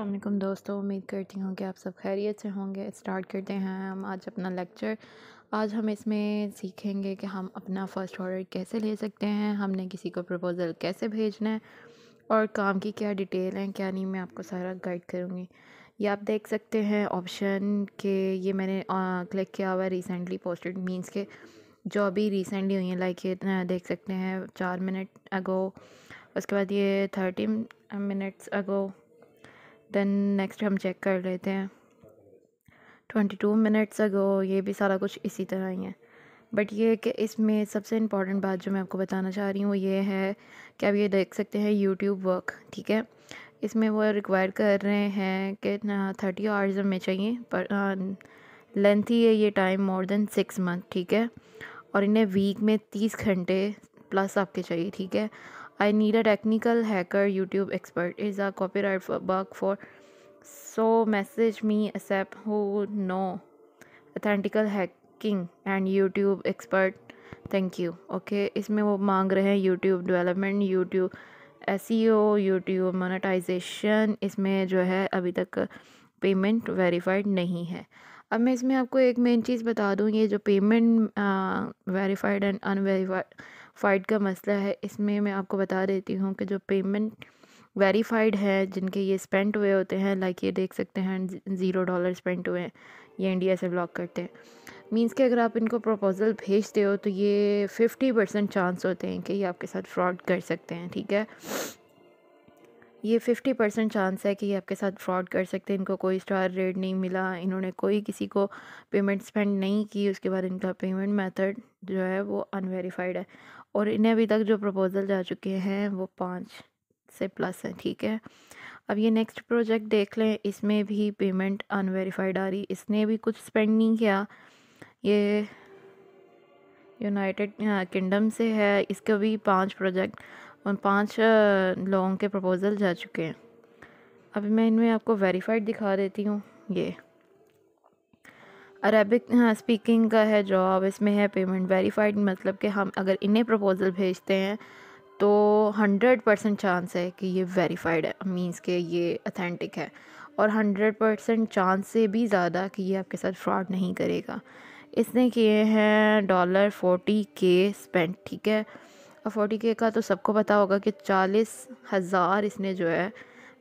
अस्सलाम वालेकुम दोस्तों, उम्मीद करती हूँ कि आप सब खैरियत से होंगे। स्टार्ट करते हैं हम आज अपना लेक्चर। आज हम इसमें सीखेंगे कि हम अपना फ़र्स्ट ऑर्डर कैसे ले सकते हैं, हमने किसी को प्रपोज़ल कैसे भेजना है और काम की क्या डिटेल है क्या नहीं, मैं आपको सारा गाइड करूँगी। ये आप देख सकते हैं ऑप्शन के, ये मैंने क्लिक किया हुआ है रिसेंटली पोस्टेड, मीन्स के जो अभी रिसेंटली हुई है, लाइक ये देख सकते हैं 4 मिनट अगो, उसके बाद ये 30 मिनट्स अगो, देन नेक्स्ट हम चेक कर लेते हैं 22 मिनट्स अगो। ये भी सारा कुछ इसी तरह ही है, बट ये कि इसमें सबसे इम्पॉर्टेंट बात जो मैं आपको बताना चाह रही हूँ वो ये है कि आप ये देख सकते हैं यूट्यूब वर्क, ठीक है। इसमें वो रिक्वायर कर रहे हैं कि 30 आवर्स में चाहिए, पर लेंथ ही है ये टाइम, मोर देन 6 मंथ, ठीक है। और इन्हें वीक में 30 घंटे प्लस आपके चाहिए, ठीक है। I need a technical hacker YouTube expert is a copyright work for so message me ASAP who know authentical hacking and YouTube expert, thank you। Okay, इसमें वो मांग रहे हैं YouTube development, YouTube SEO, YouTube monetization. इसमें जो है अभी तक पेमेंट वेरीफाइड नहीं है। अब मैं इसमें आपको एक मेन चीज़ बता दूँ, ये जो पेमेंट वेरीफाइड एंड अनवेरीफाइड का मसला है, इसमें मैं आपको बता देती हूँ कि जो पेमेंट वेरीफाइड है जिनके ये स्पेंड हुए होते हैं, लाइक ये देख सकते हैं $0 स्पेंड हुए हैं, ये इंडिया से ब्लॉक करते हैं। मींस कि अगर आप इनको प्रपोज़ल भेजते हो तो ये 50% चांस होते हैं कि ये आपके साथ फ्रॉड कर सकते हैं, ठीक है। ये 50% चांस है कि ये आपके साथ फ्रॉड कर सकते हैं। इनको कोई स्टार रेट नहीं मिला, इन्होंने कोई किसी को पेमेंट स्पेंड नहीं की, उसके बाद इनका पेमेंट मेथड जो है वो अनवेरीफाइड है, और इन्हें अभी तक जो प्रपोज़ल जा चुके हैं वो 5 से प्लस है, ठीक है। अब ये नेक्स्ट प्रोजेक्ट देख लें, इसमें भी पेमेंट अनवेरीफाइड आ रही, इसने भी कुछ स्पेंड नहीं किया। ये यूनाइटेड किंगडम से है, इसके भी 5 प्रोजेक्ट और 5 लोगों के प्रपोज़ल जा चुके हैं। अभी मैं इनमें आपको वेरीफाइड दिखा देती हूँ। ये अरेबिक स्पीकिंग का है जॉब, इसमें है पेमेंट वेरीफाइड, मतलब कि हम अगर इन्हें प्रपोज़ल भेजते हैं तो 100% चांस है कि ये वेरीफाइड है, मींस के ये अथेंटिक है, और 100% चांस से भी ज़्यादा कि ये आपके साथ फ्रॉड नहीं करेगा। इसने किए हैं $40K स्पेंड, ठीक है। और 40K का तो सबको पता होगा कि 40,000 इसने जो है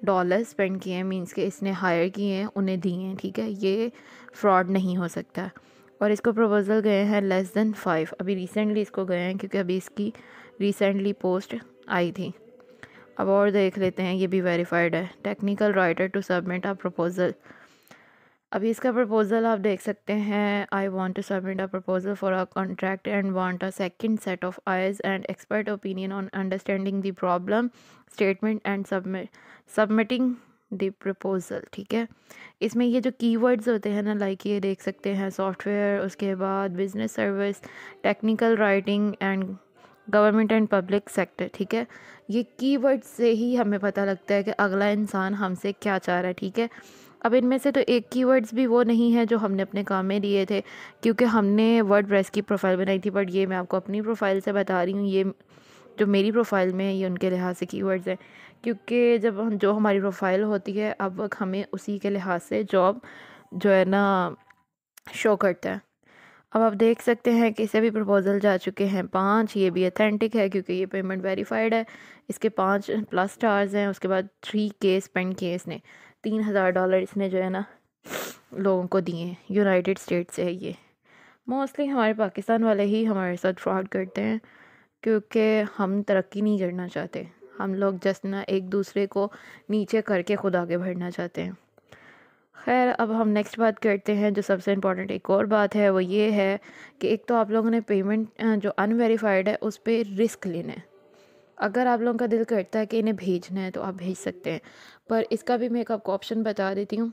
डॉलर स्पेंड किए हैं, मींस के इसने हायर किए हैं, उन्हें दिए हैं, ठीक है। ये फ्रॉड नहीं हो सकता। और इसको प्रपोज़ल गए हैं लेस देन 5, अभी रिसेंटली इसको गए हैं क्योंकि अभी इसकी रिसेंटली पोस्ट आई थी। अब और देख लेते हैं, ये भी वेरीफाइड है, technical writer to submit a proposal. अभी इसका प्रपोज़ल आप देख सकते हैं, I want to submit a proposal for a contract and want a second set of eyes and expert opinion on understanding the problem statement and submitting the proposal, ठीक है। इसमें ये जो कीवर्ड्स होते हैं ना, लाइक ये देख सकते हैं सॉफ्टवेयर, उसके बाद business service, technical writing and government and public sector, ठीक है। ये कीवर्ड से ही हमें पता लगता है कि अगला इंसान हमसे क्या चाह रहा है, ठीक है। अब इनमें से तो एक कीवर्ड्स भी वो नहीं है जो हमने अपने काम में लिए थे, क्योंकि हमने वर्डप्रेस की प्रोफाइल बनाई थी, बट ये मैं आपको अपनी प्रोफाइल से बता रही हूँ, ये जो मेरी प्रोफाइल में है ये उनके लिहाज से कीवर्ड्स हैं, क्योंकि जब हम जो हमारी प्रोफाइल होती है अब वक्त हमें उसी के लिहाज से जॉब जो है ना शो करता है। अब आप देख सकते हैं कि इसे भी प्रपोज़ल जा चुके हैं 5, ये भी अथेंटिक है क्योंकि ये पेमेंट वेरीफाइड है, इसके 5 प्लस स्टार्स हैं। उसके बाद 3K स्पेंड किए इसने, $3,000 इसने जो है ना लोगों को दिए हैं। यूनाइटेड स्टेट से है ये। मोस्टली हमारे पाकिस्तान वाले ही हमारे साथ फ्रॉड करते हैं क्योंकि हम तरक्की नहीं करना चाहते, हम लोग जस्ट ना एक दूसरे को नीचे करके खुद आगे बढ़ना चाहते हैं। खैर, अब हम नेक्स्ट बात करते हैं, जो सबसे इम्पॉर्टेंट एक और बात है वो ये है कि एक तो आप लोगों ने पेमेंट जो अनवेरीफाइड है उस पर रिस्क लेना है। अगर आप लोगों का दिल करता है कि इन्हें भेजना है तो आप भेज सकते हैं, पर इसका भी मैं एक आपको ऑप्शन बता देती हूँ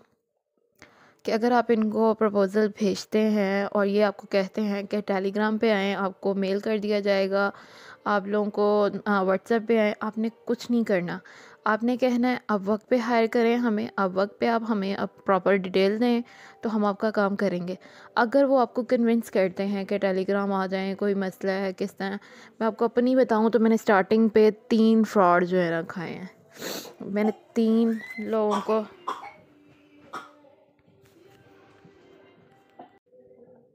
कि अगर आप इनको प्रपोज़ल भेजते हैं और ये आपको कहते हैं कि टेलीग्राम पे आएँ, आपको मेल कर दिया जाएगा, आप लोगों को व्हाट्सएप पे आएँ, आपने कुछ नहीं करना। आपने कहना है अब वक्त पे हायर करें हमें, अब वक्त पे आप हमें अब प्रॉपर डिटेल दें तो हम आपका काम करेंगे। अगर वो आपको कन्विंस करते हैं कि टेलीग्राम आ जाएं, कोई मसला है किस तरह, मैं आपको अपनी बताऊं तो मैंने स्टार्टिंग पे 3 फ्रॉड जो है ना खाए हैं। मैंने 3 लोगों को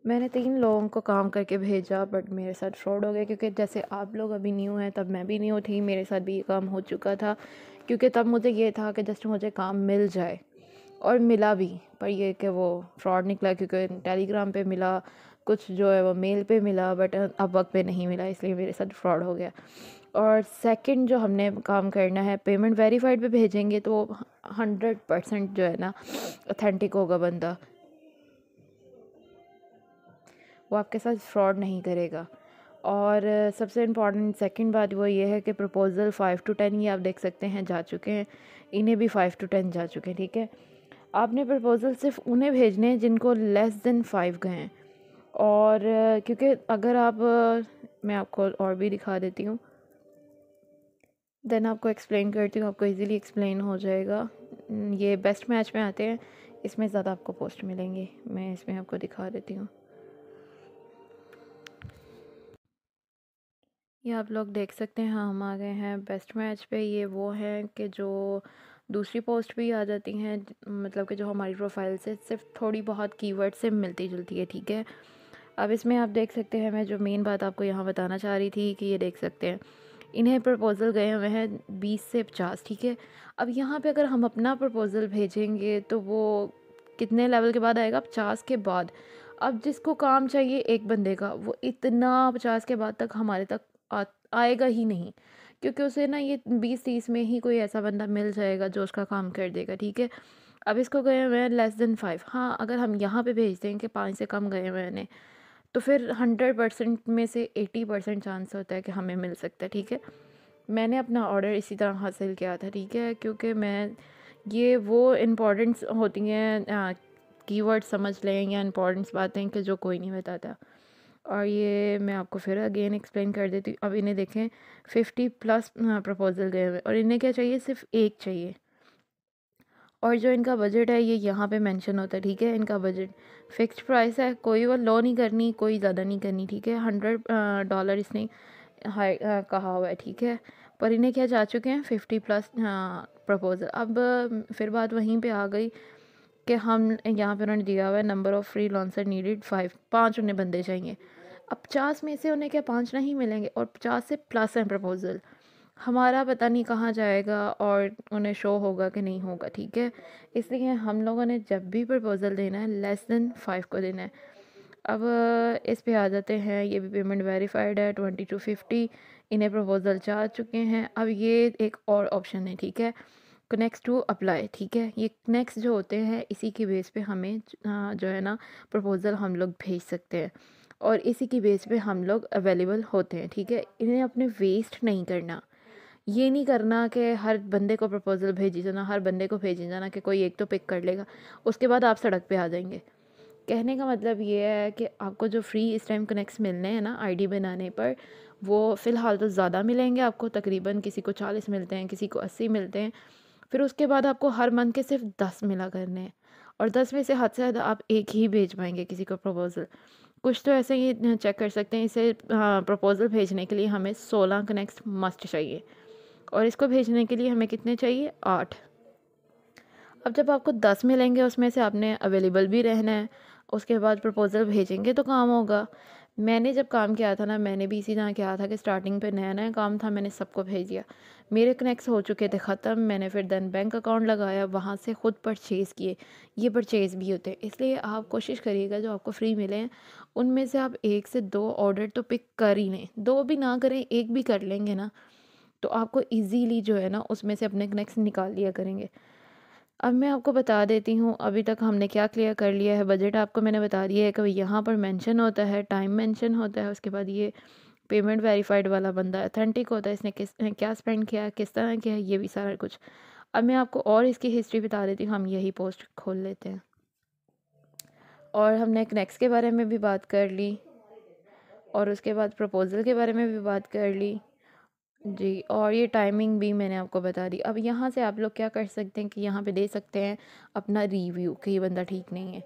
मैंने 3 लोगों को काम करके भेजा, बट मेरे साथ फ्रॉड हो गया, क्योंकि जैसे आप लोग अभी न्यू हैं तब मैं भी न्यू थी, मेरे साथ भी ये काम हो चुका था। क्योंकि तब मुझे ये था कि जस्ट मुझे काम मिल जाए, और मिला भी, पर ये कि वो फ्रॉड निकला, क्योंकि टेलीग्राम पे मिला, कुछ जो है वो मेल पे मिला, बट अपवर्क पे नहीं मिला, इसलिए मेरे साथ फ्रॉड हो गया। और सेकंड जो हमने काम करना है, पेमेंट वेरीफाइड पे भेजेंगे तो 100% जो है ना ऑथेंटिक होगा बंदा, वो आपके साथ फ्रॉड नहीं करेगा। और सबसे इम्पॉर्टेंट सेकंड बात वो ये है कि प्रपोज़ल 5 to 10 ये आप देख सकते हैं जा चुके हैं, इन्हें भी 5 to 10 जा चुके हैं, ठीक है। आपने प्रपोज़ल सिर्फ उन्हें भेजने हैं जिनको लेस देन 5 गए हैं। और क्योंकि अगर आप मैं आपको और भी दिखा देती हूँ, देन आपको एक्सप्लेन करती हूँ, आपको इजीली एक्सप्लेन हो जाएगा। ये बेस्ट मैच में आते हैं, इसमें ज़्यादा आपको पोस्ट मिलेंगी, मैं इसमें आपको दिखा देती हूँ। ये आप लोग देख सकते हैं, हाँ हम आ गए हैं बेस्ट मैच पे। ये वो हैं कि जो दूसरी पोस्ट भी आ जाती हैं, मतलब कि जो हमारी प्रोफाइल से सिर्फ थोड़ी बहुत कीवर्ड से मिलती जुलती है, ठीक है। अब इसमें आप देख सकते हैं, मैं जो मेन बात आपको यहाँ बताना चाह रही थी कि ये देख सकते हैं, इन्हें प्रपोज़ल गए हुए हैं 20 से 50, ठीक है। अब यहाँ पे अगर हम अपना प्रपोज़ल भेजेंगे तो वो कितने लेवल के बाद आएगा? 50 के बाद। अब जिसको काम चाहिए एक बंदे का, वो इतना 50 के बाद तक हमारे तक आएगा ही नहीं, क्योंकि उसे ना ये 20-30 में ही कोई ऐसा बंदा मिल जाएगा जो उसका काम कर देगा, ठीक है। अब इसको गए हुए हैं लेस देन 5। हाँ, अगर हम यहाँ पे भेज दें कि 5 से कम गए हुए हैं, तो फिर 100% में से 80% चांस होता है कि हमें मिल सकता है, ठीक है। मैंने अपना ऑर्डर इसी तरह हासिल किया था, ठीक है, क्योंकि मैं ये वो इम्पोर्टेंट्स होती हैं, कीवर्ड समझ लें या इम्पोर्टेंट्स बातें कि जो कोई नहीं बताता। और ये मैं आपको फिर अगेन एक्सप्लेन कर देती हूँ। अब इन्हें देखें 50+ प्रपोज़ल गए हुए, और इन्हें क्या चाहिए? सिर्फ एक चाहिए। और जो इनका बजट है ये यहाँ पे मेंशन होता है, ठीक है। इनका बजट फिक्स्ड प्राइस है, कोई वो लो नहीं करनी, कोई ज़्यादा नहीं करनी, ठीक है। $100 इसने हाई कहा हुआ है, ठीक है। पर इन्हें क्या जा चुके हैं? 50+ प्रपोज़ल। अब फिर बात वहीं पे आ गई कि हम यहाँ पे उन्होंने दिया हुआ है नंबर ऑफ़ फ्री लॉन्सर नीडेड 5 उन्हें बंदे चाहिए। अब 50 में से उन्हें क्या 5 नहीं मिलेंगे? और 50 से प्लस हैं प्रपोज़ल, हमारा पता नहीं कहाँ जाएगा और उन्हें शो होगा कि नहीं होगा, ठीक है। इसलिए हम लोगों ने जब भी प्रपोज़ल देना है लेस देन 5 को देना है। अब इस पे आ जाते हैं, ये भी पेमेंट वेरीफाइड है 20 to 50, इन्हें प्रपोज़ल जा चुके हैं। अब ये एक और ऑप्शन है, ठीक है, कनेक्ट टू अप्लाई, ठीक है। ये नेक्स्ट जो होते हैं इसी की बेस पे हमें जो है ना प्रपोज़ल हम लोग भेज सकते हैं, और इसी की बेस पे हम लोग अवेलेबल होते हैं, ठीक है। इन्हें अपने वेस्ट नहीं करना, ये नहीं करना कि हर बंदे को प्रपोज़ल भेजी जाना, हर बंदे को भेजी जाना कि कोई एक तो पिक कर लेगा, उसके बाद आप सड़क पे आ जाएंगे। कहने का मतलब ये है कि आपको जो फ्री इस टाइम कनेक्ट्स मिलने हैं ना आईडी बनाने पर, वो फ़िलहाल तो ज़्यादा मिलेंगे आपको, तकरीबन किसी को 40 मिलते हैं, किसी को 80 मिलते हैं। फिर उसके बाद आपको हर मंथ के सिर्फ 10 मिला करने हैं, और 10 में से हद से ज़्यादा आप एक ही भेज पाएंगे किसी को प्रपोज़ल। कुछ तो ऐसे ही चेक कर सकते हैं, इसे प्रपोज़ल भेजने के लिए हमें 16 कनेक्ट्स मस्ट चाहिए, और इसको भेजने के लिए हमें कितने चाहिए? 8। अब जब आपको 10 मिलेंगे उसमें से आपने अवेलेबल भी रहना है, उसके बाद प्रपोज़ल भेजेंगे तो काम होगा। मैंने जब काम किया था ना, मैंने भी इसी तरह किया था कि स्टार्टिंग पे नया नया काम था, मैंने सबको भेज दिया, मेरे कनेक्ट्स हो चुके थे ख़त्म, मैंने फिर देन बैंक अकाउंट लगाया, वहाँ से ख़ुद परचेज़ किए। ये परचेज़ भी होते हैं, इसलिए आप कोशिश करिएगा जो आपको फ्री मिले हैं उनमें से आप 1 से 2 ऑर्डर तो पिक कर ही लें। 2 भी ना करें, 1 भी कर लेंगे ना, तो आपको ईज़िली जो है ना उसमें से अपने कनेक्ट्स निकाल लिया करेंगे। अब मैं आपको बता देती हूँ अभी तक हमने क्या क्लियर कर लिया है। बजट आपको मैंने बता दिया है कि यहाँ पर मेंशन होता है, टाइम मेंशन होता है, उसके बाद ये पेमेंट वेरीफाइड वाला बंदा अथेंटिक होता है, इसने क्या स्पेंड किया, किस तरह किया, ये भी सारा कुछ। अब मैं आपको और इसकी हिस्ट्री बता देती हूँ, हम यही पोस्ट खोल लेते हैं। और हमने कनेक्ट्स के बारे में भी बात कर ली, और उसके बाद प्रपोज़ल के बारे में भी बात कर ली जी, और ये टाइमिंग भी मैंने आपको बता दी। अब यहाँ से आप लोग क्या कर सकते हैं कि यहाँ पे दे सकते हैं अपना रिव्यू कि ये बंदा ठीक नहीं है,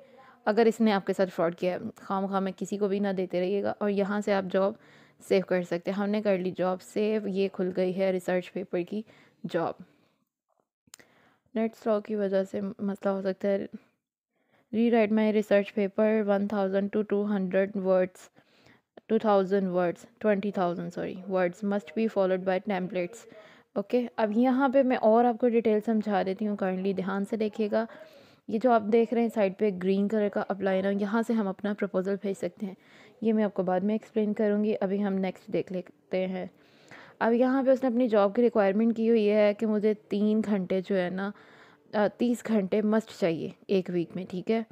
अगर इसने आपके साथ फ्रॉड किया है। खामखा में किसी को भी ना देते रहिएगा, और यहाँ से आप जॉब सेव कर सकते हैं। हमने कर ली जॉब सेव, ये खुल गई है रिसर्च पेपर की जॉब। नेट स्लॉ की वजह से मसला हो सकता है, rewrite my research paper 1000 to 200 words 2000 words 20,000 sorry words must be followed by templates. Okay, अब यहाँ पे मैं और आपको डिटेल समझा देती हूँ, काइंडली ध्यान से देखिएगा। ये जो आप देख रहे हैं साइड पे ग्रीन कलर का अप्लाई ना, यहाँ से हम अपना प्रपोज़ल भेज सकते हैं। ये मैं आपको बाद में एक्सप्लेन करूँगी, अभी हम नेक्स्ट देख लेते हैं। अब यहाँ पे उसने अपनी जॉब की रिक्वायरमेंट की हुई है कि मुझे 3 घंटे जो है ना 30 घंटे मस्ट चाहिए एक वीक में, ठीक है।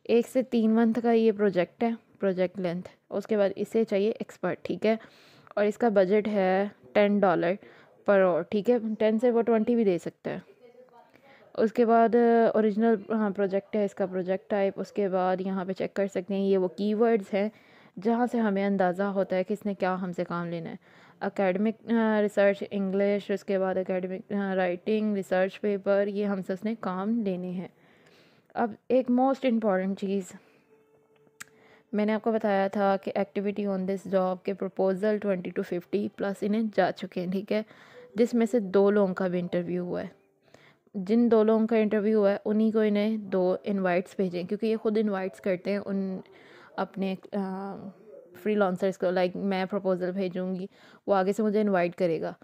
1 से 3 मंथ का ये प्रोजेक्ट है, प्रोजेक्ट लेंथ। उसके बाद इसे चाहिए एक्सपर्ट, ठीक है। और इसका बजट है $10 पर आवर, ठीक है। 10 से वो 20 भी दे सकता है। उसके बाद ओरिजिनल हाँ प्रोजेक्ट है इसका, प्रोजेक्ट टाइप। उसके बाद यहाँ पे चेक कर सकते हैं, ये वो कीवर्ड्स हैं जहाँ से हमें अंदाज़ा होता है कि इसने क्या हमसे काम लेना है। एकेडमिक रिसर्च इंग्लिश, उसके बाद एकेडमिक राइटिंग रिसर्च पेपर, ये हमसे उसने काम लेने हैं। अब एक मोस्ट इम्पॉर्टेंट चीज़ मैंने आपको बताया था कि एक्टिविटी ऑन दिस जॉब के प्रपोज़ल 20 to 50 प्लस इन्हें जा चुके हैं, ठीक है। जिसमें से 2 लोगों का भी इंटरव्यू हुआ है। जिन 2 लोगों का इंटरव्यू हुआ है उन्हीं को इन्हें 2 इनवाइट्स भेजें, क्योंकि ये खुद इनवाइट्स करते हैं उन अपने फ्रीलांसर्स को। लाइक मैं प्रपोज़ल भेजूँगी, वो आगे से मुझे इनवाइट करेगा,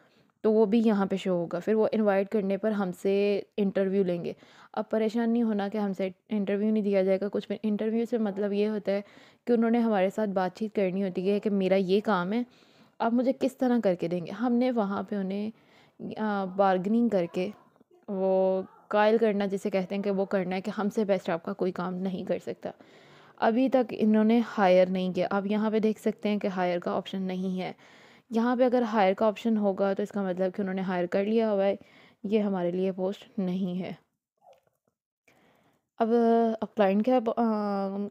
तो वो भी यहाँ पे शो होगा। फिर वो इनवाइट करने पर हमसे इंटरव्यू लेंगे। अब परेशान नहीं होना कि हमसे इंटरव्यू नहीं दिया जाएगा कुछ भी। इंटरव्यू से मतलब ये होता है कि उन्होंने हमारे साथ बातचीत करनी होती है कि मेरा ये काम है, आप मुझे किस तरह करके देंगे। हमने वहाँ पे उन्हें बार्गनिंग करके, वो कायल करना जिसे कहते हैं, कि वो करना है कि हमसे बेस्ट आपका कोई काम नहीं कर सकता। अभी तक इन्होंने हायर नहीं किया। आप यहाँ पे देख सकते हैं कि हायर का ऑप्शन नहीं है। यहाँ पे अगर हायर का ऑप्शन होगा तो इसका मतलब कि उन्होंने हायर कर लिया हुआ है, ये हमारे लिए पोस्ट नहीं है। अब क्लाइंट के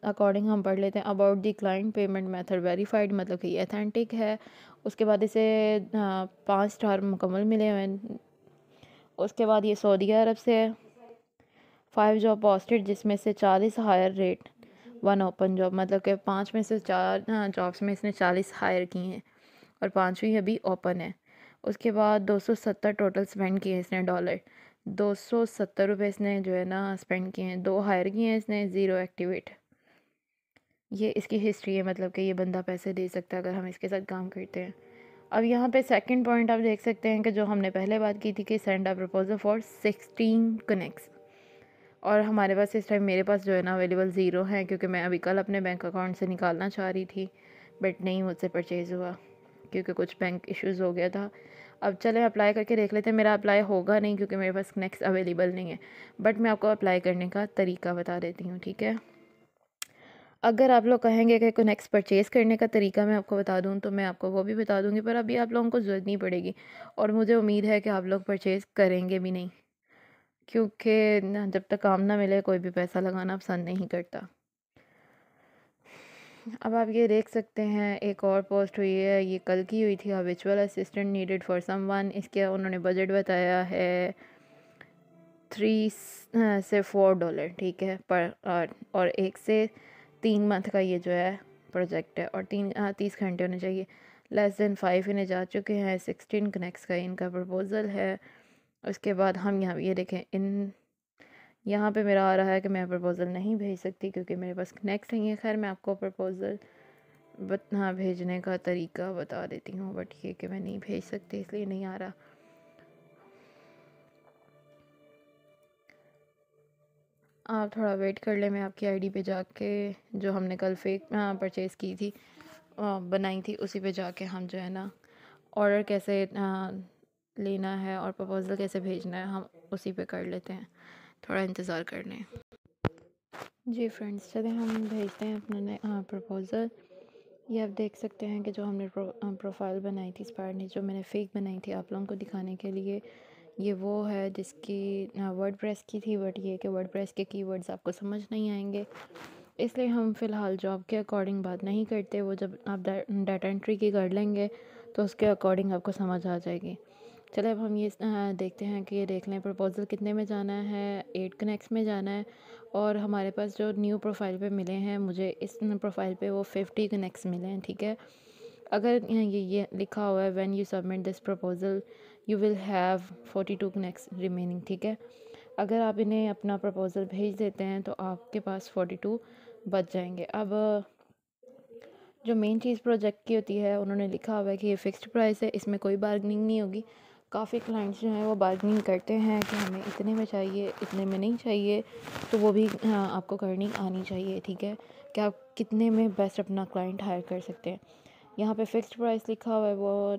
अकॉर्डिंग हम पढ़ लेते हैं। About the client payment method verified, मतलब कि ये अथेंटिक है। उसके बाद इसे 5 स्टार मुकम्मल मिले हुए हैं। उसके बाद ये सऊदी अरब से है। 5 जॉब पोस्टेड, जिसमें से 40 हायर रेट, 1 ओपन जॉब, मतलब कि 5 में से 4 जॉब्स में इसने 40 हायर की हैं और 5वीं अभी ओपन है। उसके बाद 270 टोटल स्पेंड किए इसने डॉलर, 270 रुपये इसने जो है ना स्पेंड किए हैं। 2 हायर किए हैं इसने, 0 एक्टिवेट। ये इसकी हिस्ट्री है, मतलब कि ये बंदा पैसे दे सकता है अगर हम इसके साथ काम करते हैं। अब यहाँ पे सेकंड पॉइंट आप देख सकते हैं कि जो हमने पहले बात की थी कि send a proposal for 16 connects, और हमारे पास इस टाइम, मेरे पास जो है ना अवेलेबल 0 है, क्योंकि मैं अभी कल अपने बैंक अकाउंट से निकालना चाह रही थी, बट नहीं, मुझसे परचेज़ हुआ क्योंकि कुछ बैंक इश्यूज़ हो गया था। अब चलें अप्लाई करके देख लेते हैं। मेरा अप्लाई होगा नहीं क्योंकि मेरे पास कनेक्ट्स अवेलेबल नहीं है, बट मैं आपको अप्लाई करने का तरीका बता देती हूँ, ठीक है। अगर आप लोग कहेंगे कि कनेक्ट्स परचेज़ करने का तरीका मैं आपको बता दूँ, तो मैं आपको वो भी बता दूँगी, पर अभी आप लोगों को ज़रूरत नहीं पड़ेगी, और मुझे उम्मीद है कि आप लोग परचेज़ करेंगे भी नहीं, क्योंकि जब तक काम ना मिले कोई भी पैसा लगाना पसंद नहीं करता। अब आप ये देख सकते हैं, एक और पोस्ट हुई है, ये कल की हुई थी। Visual assistant needed for someone, इसके उन्होंने बजट बताया है 3 से $4, ठीक है, पर और 1 से 3 मंथ का ये जो है प्रोजेक्ट है, और 30 घंटे होने चाहिए। लेस देन 5 इन्हें जा चुके हैं। 16 कनेक्ट्स का इनका प्रपोज़ल है। उसके बाद हम यहाँ ये देखें, यहाँ पे मेरा आ रहा है कि मैं प्रपोज़ल नहीं भेज सकती क्योंकि मेरे पास कनेक्ट नहीं है। खैर, मैं आपको प्रपोज़ल हाँ भेजने का तरीका बता देती हूँ, बट ये कि मैं नहीं भेज सकती इसलिए नहीं आ रहा। आप थोड़ा वेट कर लें, मैं आपकी आईडी पे जाके, जो हमने कल फेक परचेज़ की थी, बनाई थी, उसी पे जाके हम जो है ना ऑर्डर कैसे लेना है और प्रपोज़ल कैसे भेजना है, हम उसी पे कर लेते हैं। थोड़ा इंतज़ार कर लें। जी फ्रेंड्स, चलें हम भेजते हैं अपना प्रपोज़ल। ये आप देख सकते हैं कि जो हमने प्रोफाइल बनाई थी स्पायर ने, जो मैंने फ़ेक बनाई थी आप लोगों को दिखाने के लिए, ये वो है जिसकी वर्डप्रेस की थी, बट ये कि वर्डप्रेस के कीवर्ड्स आपको समझ नहीं आएंगे, इसलिए हम फ़िलहाल जॉब के अकॉर्डिंग बात नहीं करते। वो जब आप डाटा एंट्री की कर लेंगे तो उसके अकॉर्डिंग आपको समझ आ जाएगी। चलो अब हम ये देखते हैं कि ये देख लें प्रपोज़ल कितने में जाना है। 8 कनेक्ट्स में जाना है, और हमारे पास जो न्यू प्रोफाइल पे मिले हैं, मुझे इस प्रोफाइल पे वो 50 कनेक्ट्स मिले हैं, ठीक है। अगर ये लिखा हुआ है when you submit this proposal you will have 42 connects remaining, ठीक है। अगर आप इन्हें अपना प्रपोज़ल भेज देते हैं तो आपके पास 42 बच जाएंगे। अब जो मेन चीज़ प्रोजेक्ट की होती है, उन्होंने लिखा हुआ है कि ये फ़िक्स्ड प्राइस है, इसमें कोई बार्गनिंग नहीं होगी। काफ़ी क्लाइंट्स जो हैं वो बार्गनिंग करते हैं कि हमें इतने में चाहिए, इतने में नहीं चाहिए, तो वो भी आपको करनी आनी चाहिए, ठीक है, कि आप कितने में बेस्ट अपना क्लाइंट हायर कर सकते हैं। यहाँ पे फ़िक्स्ड प्राइस लिखा हुआ है, वो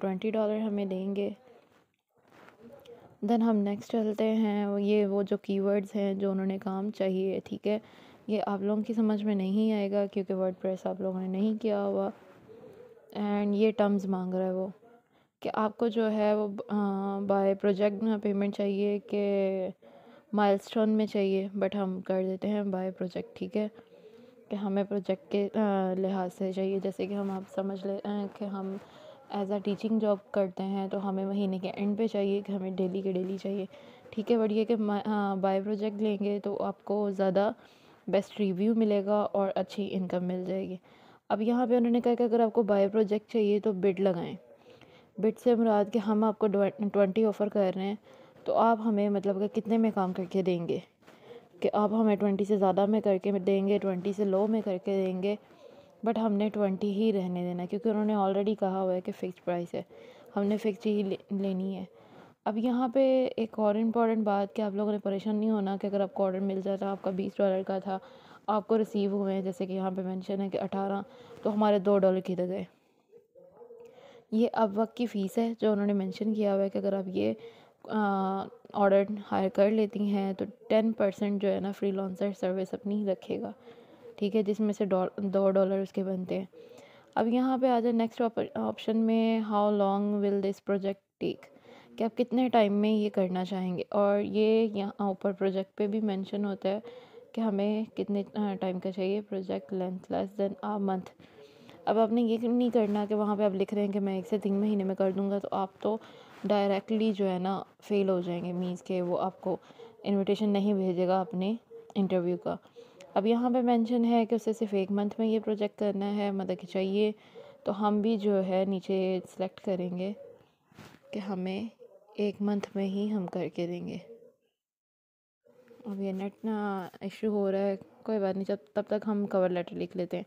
$20 हमें देंगे। देन हम नेक्स्ट चलते हैं, वो जो कीवर्ड्स हैं जो उन्होंने काम चाहिए, ठीक है, ये आप लोगों की समझ में नहीं आएगा क्योंकि वर्डप्रेस आप लोगों ने नहीं किया हुआ। एंड ये टर्म्स मांग रहा है वो कि आपको जो है वो बाय प्रोजेक्ट पेमेंट चाहिए कि माइलस्टोन में चाहिए, बट हम कर देते हैं बाय प्रोजेक्ट, ठीक है, कि हमें प्रोजेक्ट के लिहाज से चाहिए। जैसे कि हम आप समझ ले कि हम एज अ टीचिंग जॉब करते हैं तो हमें महीने के एंड पे चाहिए कि हमें डेली के डेली चाहिए, ठीक है, बट ये कि बाय प्रोजेक्ट लेंगे तो आपको ज़्यादा बेस्ट रिव्यू मिलेगा और अच्छी इनकम मिल जाएगी। अब यहाँ पे उन्होंने कहा कि अगर आपको बाय प्रोजेक्ट चाहिए तो बिड लगाएं। बिड से मुराद कि हम आपको 20 ऑफ़र कर रहे हैं, तो आप हमें मतलब कि कितने में काम करके देंगे, कि आप हमें 20 से ज़्यादा में करके देंगे, 20 से लो में करके देंगे, बट हमने 20 ही रहने देना, क्योंकि उन्होंने ऑलरेडी कहा हुआ है कि फ़िक्स्ड प्राइस है, हमने फ़िक्स्ड ही लेनी है। अब यहाँ पे एक और इम्पॉर्टेंट बात कि आप लोगों ने परेशान नहीं होना कि अगर आपको ऑर्डर मिल जाता, आपका $20 का था, आपको रिसीव हुए हैं जैसे कि यहाँ पे मेंशन है कि 18, तो हमारे $2 किधर गए। ये अब वक्त की फ़ीस है जो उन्होंने मेंशन किया हुआ है कि अगर आप ये ऑर्डर हायर कर लेती हैं तो 10% जो है ना फ्रीलांसर सर्विस अपनी रखेगा, ठीक है, जिसमें से $2 उसके बनते हैं। अब यहाँ पे आ जाए नेक्स्ट ऑप्शन में, how long will this project take, कि आप कितने टाइम में ये करना चाहेंगे, और ये यहाँ ऊपर प्रोजेक्ट पे भी मेंशन होता है कि हमें कितने टाइम का चाहिए। Project length less than a month. अब आपने ये नहीं करना कि वहाँ पे आप लिख रहे हैं कि मैं 1 से 3 महीने में कर दूँगा, तो आप तो डायरेक्टली जो है ना फेल हो जाएंगे, मीन्स के वो आपको इनविटेशन नहीं भेजेगा अपने इंटरव्यू का। अब यहाँ पे मेंशन है कि उसे सिर्फ 1 मंथ में ये प्रोजेक्ट करना है, मतलब कि चाहिए, तो हम भी जो है नीचे सेलेक्ट करेंगे कि हमें 1 मंथ में ही हम करके देंगे। अब ये नेट ना इशू हो रहा है, कोई बात नहीं, जब तब तक हम कवर लेटर लिख लेते हैं।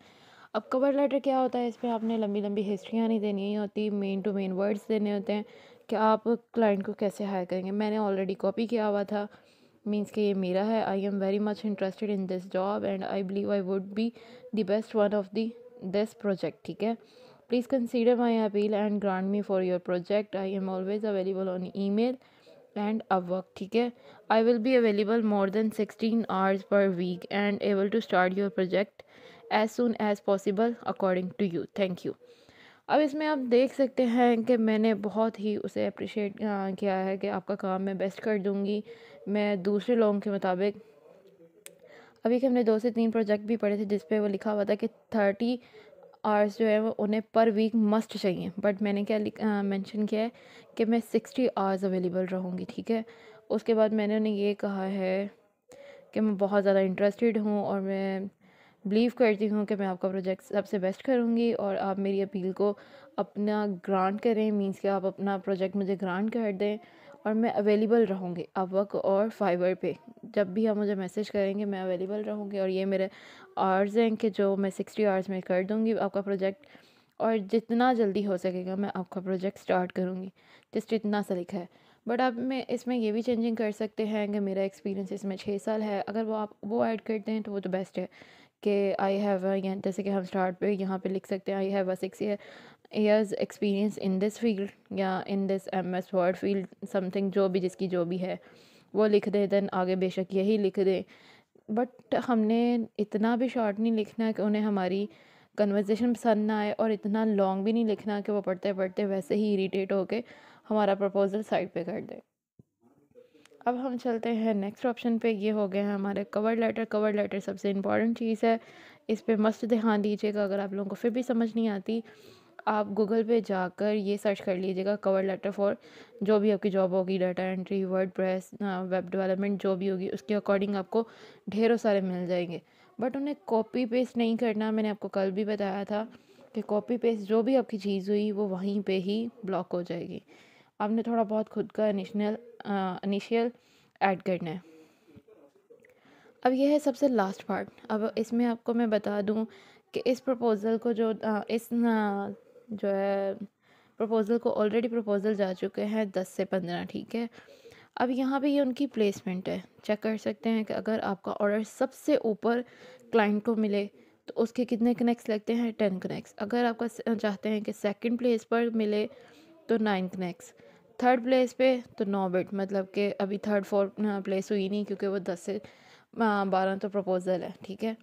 अब कवर लेटर क्या होता है, इसमें आपने लंबी लंबी हिस्ट्रियाँ नहीं देनी ही होती, मेन टू मेन वर्ड्स देने होते हैं कि आप क्लाइंट को कैसे हायर करेंगे। मैंने ऑलरेडी कॉपी किया हुआ था, मीन्स कि ये मेरा है। I am very much interested in this job and I believe I would be the best one of the this project, ठीक है। Please consider my appeal and grant me for your project. I am always available on email and Upwork, ठीक है। I will be available more than 16 hours per week and able to start your project as soon as possible according to you, thank you. अब इसमें आप देख सकते हैं कि मैंने बहुत ही उसे अप्रिशिएट किया है कि आपका काम मैं बेस्ट कर दूँगी, मैं दूसरे लोगों के मुताबिक। अभी कि हमने 2 से 3 प्रोजेक्ट भी पढ़े थे जिस पे वो लिखा हुआ था कि 30 आवर्स जो है वो उन्हें पर वीक मस्ट चाहिए, बट मैंने क्या मेंशन किया है कि मैं 60 आवर्स अवेलेबल रहूँगी, ठीक है। उसके बाद मैंने उन्हें ये कहा है कि मैं बहुत ज़्यादा इंटरेस्टेड हूँ और मैं बिलीव करती हूँ कि मैं आपका प्रोजेक्ट सबसे बेस्ट करूँगी और आप मेरी अपील को अपना ग्रांट करें, मींस कि आप अपना प्रोजेक्ट मुझे ग्रांट कर दें और मैं अवेलेबल रहूँगी अपवर्क और फाइवर पे। जब भी आप मुझे मैसेज करेंगे मैं अवेलेबल रहूँगी, और ये मेरे आवर्स हैं कि जो मैं 60 आवर्स में कर दूँगी आपका प्रोजेक्ट, और जितना जल्दी हो सकेगा मैं आपका प्रोजेक्ट स्टार्ट करूँगी। जस्ट इतना सा लिखा है, बट आप में इसमें ये भी चेंजिंग कर सकते हैं कि मेरा एक्सपीरियंस इसमें 6 साल है। अगर वो आप वो ऐड करते हैं तो वो तो बेस्ट है कि आई हैव जैसे कि हम स्टार्ट पे यहाँ पे लिख सकते हैं I have a 6 years experience in this field या in this MS word field something, जो भी जिसकी जो भी है वो लिख दे, देन आगे बेशक यही लिख दे। बट हमने इतना भी शॉर्ट नहीं लिखना है कि उन्हें हमारी कन्वर्सेशन पसंद ना आए, और इतना लॉन्ग भी नहीं लिखना कि वो पढ़ते पढ़ते वैसे ही इरीटेट होके हमारा प्रपोज़ल साइड पे कर दे। अब हम चलते हैं नेक्स्ट ऑप्शन पे, ये हो गया है हमारे कवर लेटर। कवर लेटर सबसे इम्पॉर्टेंट चीज़ है, इस पे मस्त ध्यान दीजिएगा। अगर आप लोगों को फिर भी समझ नहीं आती, आप गूगल पे जाकर ये सर्च कर लीजिएगा कवर लेटर फॉर जो भी आपकी जॉब होगी, data entry, WordPress, web development, जो भी होगी उसके अकॉर्डिंग आपको ढेरों सारे मिल जाएंगे। बट उन्हें कॉपी पेस्ट नहीं करना, मैंने आपको कल भी बताया था कि कॉपी पेस्ट जो भी आपकी चीज़ हुई वो वहीं पे ही ब्लॉक हो जाएगी। आपने थोड़ा बहुत खुद का इनिशियल ऐड करना है। अब ये है सबसे लास्ट पार्ट। अब इसमें आपको मैं बता दूं कि इस प्रपोज़ल को जो है प्रपोज़ल को ऑलरेडी प्रपोज़ल जा चुके हैं 10 से 15, ठीक है। अब यहाँ पे ये उनकी प्लेसमेंट है, चेक कर सकते हैं कि अगर आपका ऑर्डर सबसे ऊपर क्लाइंट को मिले तो उसके कितने कनेक्ट्स लगते हैं, 10 कनेक्ट्स। अगर आपका चाहते हैं कि सेकंड प्लेस पर मिले तो 9 कनेक्ट्स, थर्ड प्लेस पे तो 9 बिट, मतलब कि अभी थर्ड फोर्थ प्लेस हुई नहीं क्योंकि वो 10 से 12 तो प्रपोज़ल है, ठीक है।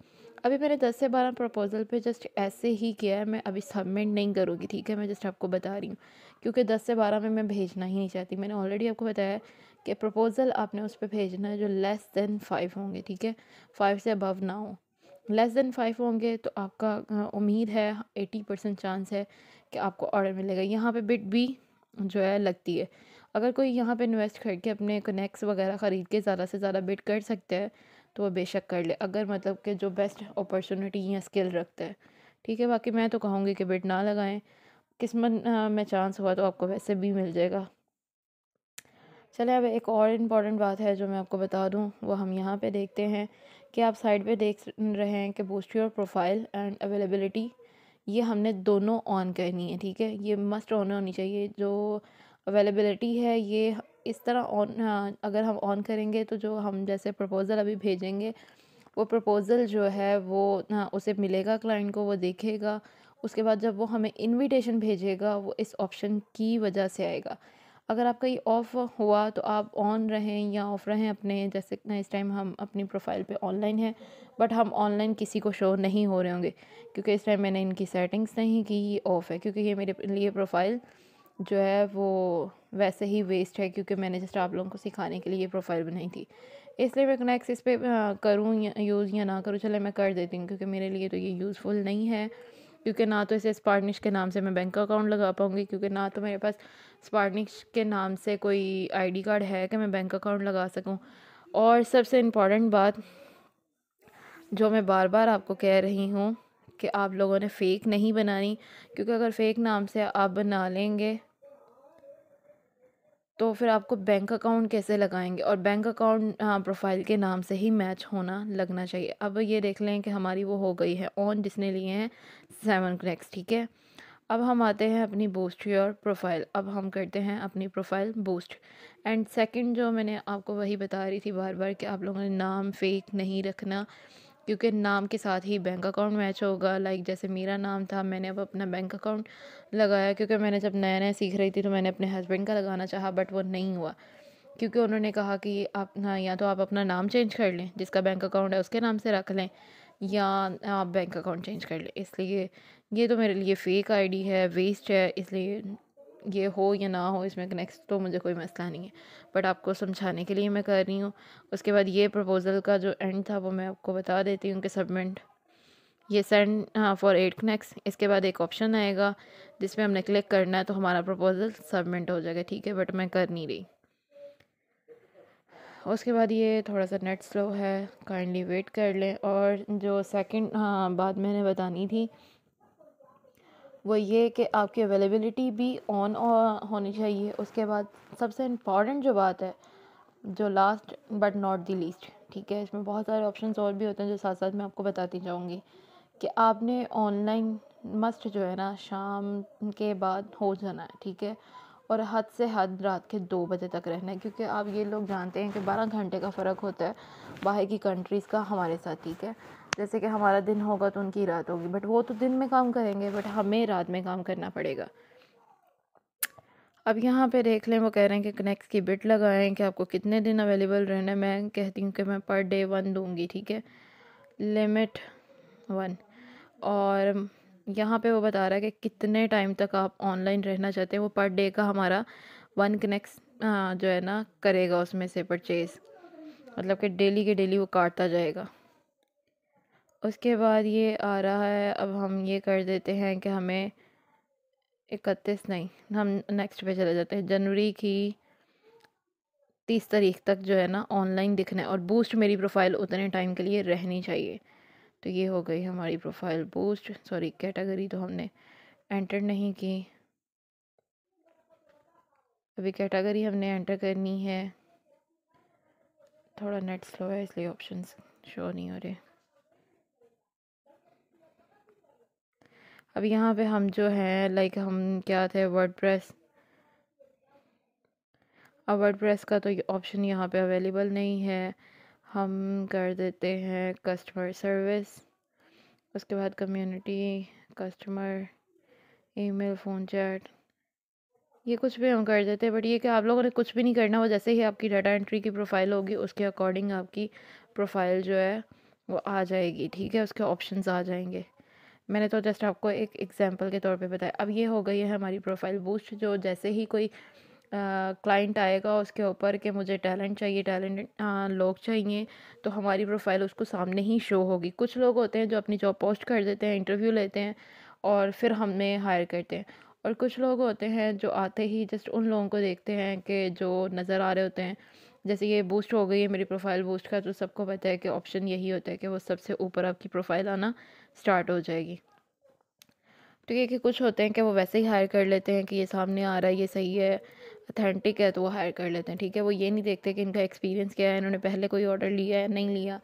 अभी मैंने 10 से 12 प्रपोज़ल पे जस्ट ऐसे ही किया है, मैं अभी सबमिट नहीं करूँगी, ठीक है। मैं जस्ट आपको बता रही हूँ क्योंकि 10 से 12 में मैं भेजना ही नहीं चाहती। मैंने ऑलरेडी आपको बताया कि प्रपोज़ल आपने उस पर भेजना है जो लेस देन 5 होंगे, ठीक है। 5 से अबव ना हो। लेस देन 5 होंगे तो आपका उम्मीद है 80% चांस है कि आपको ऑर्डर मिलेगा। यहाँ पे बिट भी जो है लगती है। अगर कोई यहाँ पे इन्वेस्ट करके अपने कनेक्ट्स वगैरह ख़रीद के ज़्यादा से ज़्यादा बिट कर सकता है तो वो बेशक कर ले, अगर मतलब कि जो बेस्ट अपॉर्चुनिटी या स्किल रखता है, ठीक है। बाकी मैं तो कहूँगी कि बिट ना लगाएं, किस्मत में चांस हुआ तो आपको वैसे भी मिल जाएगा। चले अब एक और इम्पॉर्टेंट बात है जो मैं आपको बता दूं, वो हम यहाँ पे देखते हैं कि आप साइड पे देख रहे हैं कि boost your profile and availability, ये हमने दोनों ऑन करनी है, ठीक है। ये मस्ट ऑन होनी चाहिए। जो अवेलेबिलिटी है ये इस तरह ऑन, अगर हम ऑन करेंगे तो जो हम जैसे प्रपोज़ल अभी भेजेंगे वो प्रपोज़ल जो है वो उसे मिलेगा, क्लाइंट को, वो देखेगा। उसके बाद जब वो हमें इनविटेशन भेजेगा वो इस ऑप्शन की वजह से आएगा। अगर आपका ये ऑफ़ हुआ तो आप ऑन रहें या ऑफ़ रहें अपने, जैसे इस टाइम हम अपनी प्रोफाइल पे ऑनलाइन हैं बट हम ऑनलाइन किसी को शो नहीं हो रहे होंगे क्योंकि इस टाइम मैंने इनकी सेटिंग्स नहीं की, ये ऑफ़ है क्योंकि ये मेरे लिए प्रोफाइल जो है वो वैसे ही वेस्ट है क्योंकि मैंने जस्ट आप लोगों को सिखाने के लिए ये प्रोफाइल बनाई थी। इसलिए मैं कनेक्ट इस पर करूँ या यूज़ या ना करूँ, चले मैं कर देती हूँ क्योंकि मेरे लिए तो ये यूज़फुल नहीं है। क्योंकि ना तो इसे स्पार्निश के नाम से मैं बैंक अकाउंट लगा पाऊँगी, क्योंकि ना तो मेरे पास स्पार्निश के नाम से कोई आईडी कार्ड है कि मैं बैंक अकाउंट लगा सकूँ। और सबसे इम्पॉर्टेंट बात जो मैं बार बार आपको कह रही हूँ कि आप लोगों ने फ़ेक नहीं बनानी, क्योंकि अगर फ़ेक नाम से आप बना लेंगे तो फिर आपको बैंक अकाउंट कैसे लगाएंगे, और बैंक अकाउंट प्रोफाइल के नाम से ही मैच होना लगना चाहिए। अब ये देख लें कि हमारी वो हो गई है ऑन, जिसने लिए हैं 7 क्रैक्स, ठीक है। अब हम आते हैं अपनी बूस्ट योर प्रोफाइल। अब हम करते हैं अपनी प्रोफाइल बूस्ट। एंड सेकंड जो मैंने आपको वही बता रही थी बार बार कि आप लोगों ने नाम फेक नहीं रखना, क्योंकि नाम के साथ ही बैंक अकाउंट मैच होगा। लाइक जैसे मेरा नाम था, मैंने अब अपना बैंक अकाउंट लगाया क्योंकि मैंने जब नया नया सीख रही थी तो मैंने अपने हस्बैंड का लगाना चाहा बट वो नहीं हुआ, क्योंकि उन्होंने कहा कि आप ना, या तो आप अपना नाम चेंज कर लें, जिसका बैंक अकाउंट है उसके नाम से रख लें, या आप बैंक अकाउंट चेंज कर लें। इसलिए ये तो मेरे लिए फ़ेक आईडी है, वेस्ट है, इसलिए ये हो या ना हो इसमें कनेक्ट तो मुझे कोई मसला नहीं है, बट आपको समझाने के लिए मैं कर रही हूँ। उसके बाद ये प्रपोज़ल का जो एंड था वो मैं आपको बता देती हूँ कि सबमिट, ये सेंड फॉर 8 कनेक्ट्स। इसके बाद एक ऑप्शन आएगा जिसमें हमने क्लिक करना है तो हमारा प्रपोज़ल सबमिट हो जाएगा, ठीक है। बट मैं कर नहीं रही। उसके बाद ये थोड़ा सा नेट स्लो है, काइंडली वेट कर लें। और जो सेकंड बात मैंने बतानी थी वो ये कि आपकी अवेलेबिलिटी भी ऑन होनी चाहिए। उसके बाद सबसे इम्पॉर्टेंट जो बात है, जो last but not the least, ठीक है, इसमें बहुत सारे ऑप्शंस और भी होते हैं जो साथ साथ मैं आपको बताती जाऊँगी, कि आपने ऑनलाइन मस्ट जो है ना शाम के बाद हो जाना है, ठीक है। और हद से हद रात के 2 बजे तक रहना है, क्योंकि आप ये लोग जानते हैं कि 12 घंटे का फ़र्क होता है बाहर की कंट्रीज़ का हमारे साथ, ठीक है। जैसे कि हमारा दिन होगा तो उनकी रात होगी, बट वो तो दिन में काम करेंगे बट हमें रात में काम करना पड़ेगा। अब यहाँ पे देख लें, वो कह रहे हैं कि कनेक्ट की बिट लगाएं कि आपको कितने दिन अवेलेबल रहना है। मैं कहती हूँ कि मैं पर डे 1 दूँगी, ठीक है, लिमिट 1। और यहाँ पे वो बता रहा है कि कितने टाइम तक आप ऑनलाइन रहना चाहते हैं। वो पर डे का हमारा 1 कनेक्ट जो है ना करेगा उसमें से परचेज़, मतलब कि डेली के डेली वो काटता जाएगा। उसके बाद ये आ रहा है, अब हम ये कर देते हैं कि हमें 31 नहीं, हम नेक्स्ट पे चले जाते हैं। जनवरी की 30 तारीख तक जो है ना ऑनलाइन दिखना है, और बूस्ट मेरी प्रोफाइल उतने टाइम के लिए रहनी चाहिए। तो ये हो गई हमारी प्रोफाइल बूस्ट। सॉरी, कैटेगरी तो हमने एंटर नहीं की, अभी कैटेगरी हमने एंटर करनी है। थोड़ा नेट स्लो है इसलिए ऑप्शंस शो नहीं हो रहे। अब यहाँ पे हम जो है लाइक हम क्या थे वर्डप्रेस, अब वर्डप्रेस का तो ऑप्शन यहाँ पे अवेलेबल नहीं है। हम कर देते हैं कस्टमर सर्विस, उसके बाद community, customer, email, phone chat, ये कुछ भी हम कर देते हैं। बट ये कि आप लोगों ने कुछ भी नहीं करना, वो जैसे ही आपकी डाटा एंट्री की प्रोफाइल होगी उसके अकॉर्डिंग आपकी प्रोफाइल जो है वो आ जाएगी, ठीक है, उसके ऑप्शंस आ जाएंगे। मैंने तो जस्ट आपको एक एग्जांपल के तौर पे बताया। अब ये हो गई है हमारी प्रोफाइल बूस्ट, जो जैसे ही कोई क्लाइंट आएगा उसके ऊपर कि मुझे टैलेंट चाहिए, टैलेंट लोग चाहिए, तो हमारी प्रोफाइल उसको सामने ही शो होगी। कुछ लोग होते हैं जो अपनी जॉब पोस्ट कर देते हैं, इंटरव्यू लेते हैं और फिर हमें हायर करते हैं, और कुछ लोग होते हैं जो आते ही जस्ट उन लोगों को देखते हैं कि जो नज़र आ रहे होते हैं। जैसे ये बूस्ट हो गई है मेरी प्रोफाइल बूस्ट का, तो सबको पता है कि ऑप्शन यही होता है कि वो सबसे ऊपर आपकी प्रोफाइल आना स्टार्ट हो जाएगी। तो ये कि कुछ होते हैं कि वो वैसे ही हायर कर लेते हैं कि ये सामने आ रहा है, ये सही है, अथेंटिक है, तो वो हायर कर लेते हैं, ठीक है। वो ये नहीं देखते कि इनका एक्सपीरियंस क्या है, इन्होंने पहले कोई ऑर्डर लिया है नहीं लिया।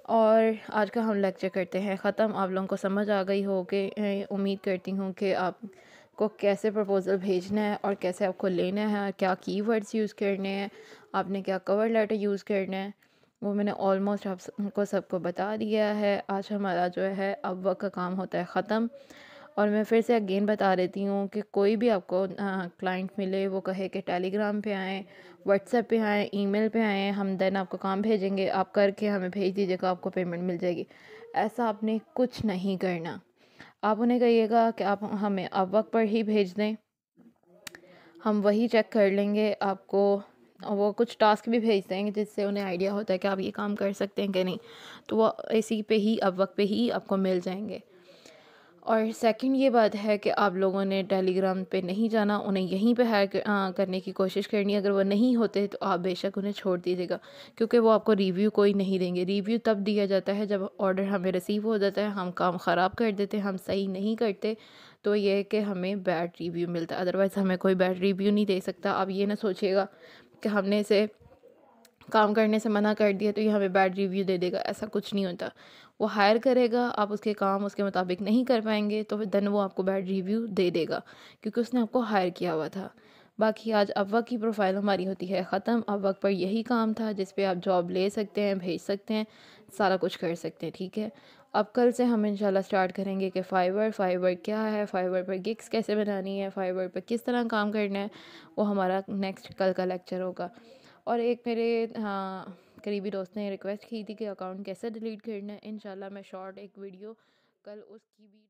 और आज का हम लेक्चर करते हैं ख़त्म। आप लोगों को समझ आ गई हो कि उम्मीद करती हूँ कि आपको कैसे प्रपोज़ल भेजना है और कैसे आपको लेना है, क्या कीवर्ड्स यूज़ करने हैं, आपने क्या कवर लेटर यूज़ करना है, वो मैंने ऑलमोस्ट आपको सबको बता दिया है। आज हमारा जो है अब वक्त का काम होता है ख़त्म। और मैं फिर से अगेन बता देती हूँ कि कोई भी आपको क्लाइंट मिले, वो कहे कि टेलीग्राम पे आएँ, व्हाट्सएप पे आएँ, ईमेल पे आएँ, हम देन आपको काम भेजेंगे, आप करके हमें भेज दीजिएगा, आपको पेमेंट मिल जाएगी। ऐसा आपने कुछ नहीं करना। आप उन्हें कहिएगा कि आप हमें अब वक्त पर ही भेज दें, हम वही चेक कर लेंगे आपको। वो कुछ टास्क भी भेज देंगे जिससे उन्हें आइडिया होता है कि आप ये काम कर सकते हैं कि नहीं, तो वो इसी पे ही अब वक्त पे ही आपको मिल जाएंगे। और सेकंड ये बात है कि आप लोगों ने टेलीग्राम पे नहीं जाना, उन्हें यहीं पे हायर करने की कोशिश करनी है। अगर वो नहीं होते तो आप बेशक उन्हें छोड़ दीजिएगा, क्योंकि वो आपको रिव्यू कोई नहीं देंगे। रिव्यू तब दिया जाता है जब ऑर्डर हमें रिसीव हो जाता है, हम काम ख़राब कर देते हैं, हम सही नहीं करते, तो ये है कि हमें बैड रिव्यू मिलता है। अदरवाइज़ हमें कोई बैड रिव्यू नहीं दे सकता। आप ये ना सोचिएगा कि हमने इसे काम करने से मना कर दिया तो ये हमें बैड रिव्यू दे देगा, ऐसा कुछ नहीं होता। वो हायर करेगा, आप उसके काम उसके मुताबिक नहीं कर पाएंगे तो फिर देन वो आपको बैड रिव्यू दे देगा, क्योंकि उसने आपको हायर किया हुआ था। बाकी आज अव्वक की प्रोफाइल हमारी होती है ख़त्म। अव्वक पर यही काम था जिस पे आप जॉब ले सकते हैं, भेज सकते हैं, सारा कुछ कर सकते हैं, ठीक है। अब कल से हम इंशाल्लाह स्टार्ट करेंगे कि फाइवर क्या है, फाइवर पर गिग्स कैसे बनानी है, फाइवर पर किस तरह काम करना है, वो हमारा नेक्स्ट कल का लेक्चर होगा। और एक मेरे करीबी दोस्त ने रिक्वेस्ट की थी कि अकाउंट कैसे डिलीट करना है। इंशाल्लाह मैं शॉर्ट एक वीडियो कल उसकी भी